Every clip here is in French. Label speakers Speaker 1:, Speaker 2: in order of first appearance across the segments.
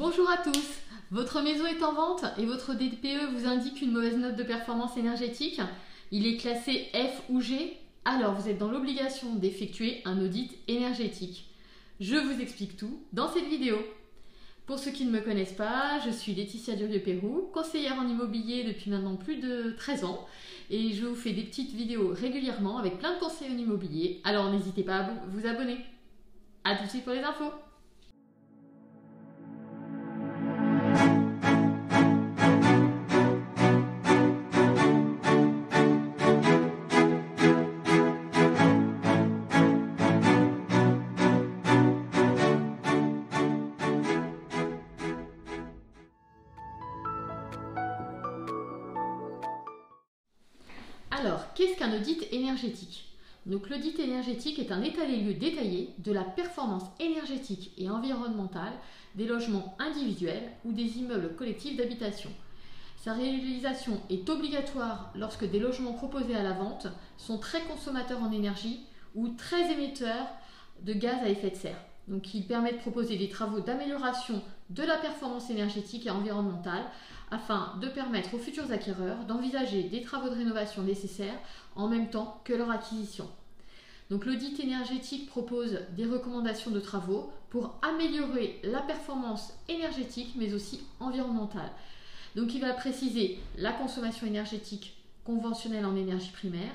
Speaker 1: Bonjour à tous, votre maison est en vente et votre DPE vous indique une mauvaise note de performance énergétique. Il est classé F ou G, alors vous êtes dans l'obligation d'effectuer un audit énergétique. Je vous explique tout dans cette vidéo. Pour ceux qui ne me connaissent pas, je suis Laetitia Durieux-Pérou, conseillère en immobilier depuis maintenant plus de 13 ans et je vous fais des petites vidéos régulièrement avec plein de conseils en immobilier, alors n'hésitez pas à vous abonner. A tout de suite pour les infos. Alors, qu'est-ce qu'un audit énergétique? Donc, l'audit énergétique est un état des lieux détaillé de la performance énergétique et environnementale des logements individuels ou des immeubles collectifs d'habitation. Sa réalisation est obligatoire lorsque des logements proposés à la vente sont très consommateurs en énergie ou très émetteurs de gaz à effet de serre. Donc, il permet de proposer des travaux d'amélioration de la performance énergétique et environnementale afin de permettre aux futurs acquéreurs d'envisager des travaux de rénovation nécessaires en même temps que leur acquisition. Donc, l'audit énergétique propose des recommandations de travaux pour améliorer la performance énergétique mais aussi environnementale. Donc, il va préciser la consommation énergétique conventionnelle en énergie primaire,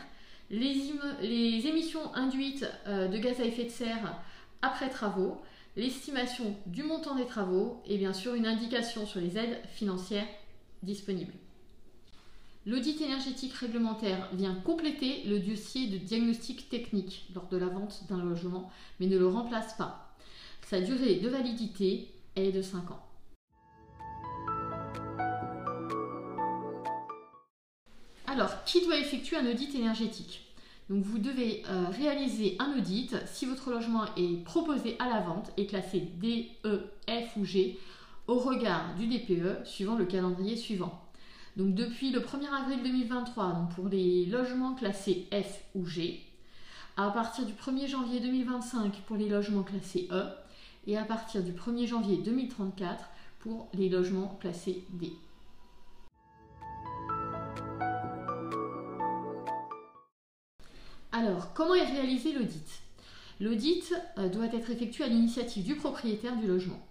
Speaker 1: les émissions induites de gaz à effet de serre après travaux, l'estimation du montant des travaux et bien sûr une indication sur les aides financières disponibles. L'audit énergétique réglementaire vient compléter le dossier de diagnostic technique lors de la vente d'un logement, mais ne le remplace pas. Sa durée de validité est de 5 ans. Alors, qui doit effectuer un audit énergétique? Donc, vous devez réaliser un audit si votre logement est proposé à la vente et classé D, E, F ou G au regard du DPE suivant le calendrier suivant. Donc, depuis le 1er avril 2023, donc pour les logements classés F ou G, à partir du 1er janvier 2025 pour les logements classés E et à partir du 1er janvier 2034 pour les logements classés D. Alors, comment est réalisé l'audit? L'audit doit être effectué à l'initiative du propriétaire du logement.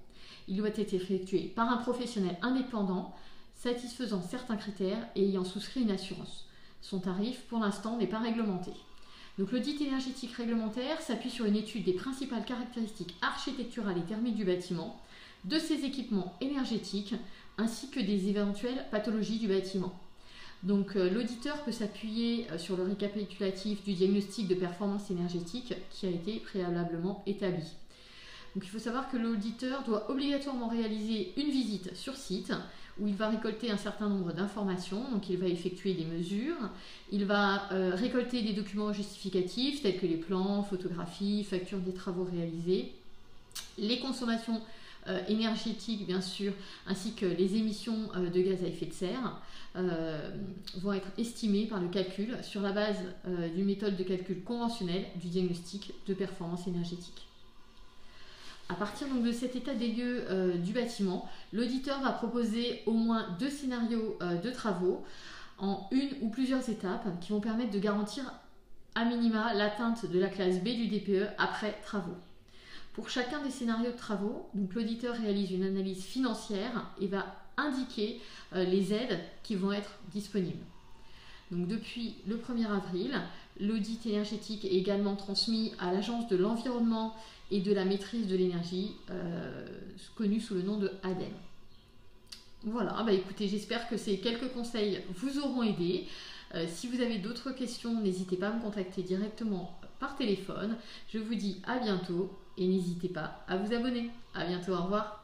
Speaker 1: Il doit être effectué par un professionnel indépendant, satisfaisant certains critères et ayant souscrit une assurance. Son tarif, pour l'instant, n'est pas réglementé. Donc, l'audit énergétique réglementaire s'appuie sur une étude des principales caractéristiques architecturales et thermiques du bâtiment, de ses équipements énergétiques, ainsi que des éventuelles pathologies du bâtiment. Donc, l'auditeur peut s'appuyer sur le récapitulatif du diagnostic de performance énergétique qui a été préalablement établi. Donc, il faut savoir que l'auditeur doit obligatoirement réaliser une visite sur site où il va récolter un certain nombre d'informations. Donc, il va effectuer des mesures, il va récolter des documents justificatifs tels que les plans, photographies, factures des travaux réalisés, les consommations énergétiques bien sûr, ainsi que les émissions de gaz à effet de serre vont être estimées par le calcul sur la base d'une méthode de calcul conventionnelle du diagnostic de performance énergétique. À partir donc de cet état des lieux du bâtiment, l'auditeur va proposer au moins 2 scénarios de travaux en une ou plusieurs étapes qui vont permettre de garantir à minima l'atteinte de la classe B du DPE après travaux. Pour chacun des scénarios de travaux, l'auditeur réalise une analyse financière et va indiquer les aides qui vont être disponibles. Donc, depuis le 1er avril, l'audit énergétique est également transmis à l'Agence de l'environnement et de la maîtrise de l'énergie, connue sous le nom de ADEME. Voilà, écoutez, j'espère que ces quelques conseils vous auront aidé. Si vous avez d'autres questions, n'hésitez pas à me contacter directement par téléphone. Je vous dis à bientôt et n'hésitez pas à vous abonner. À bientôt, au revoir.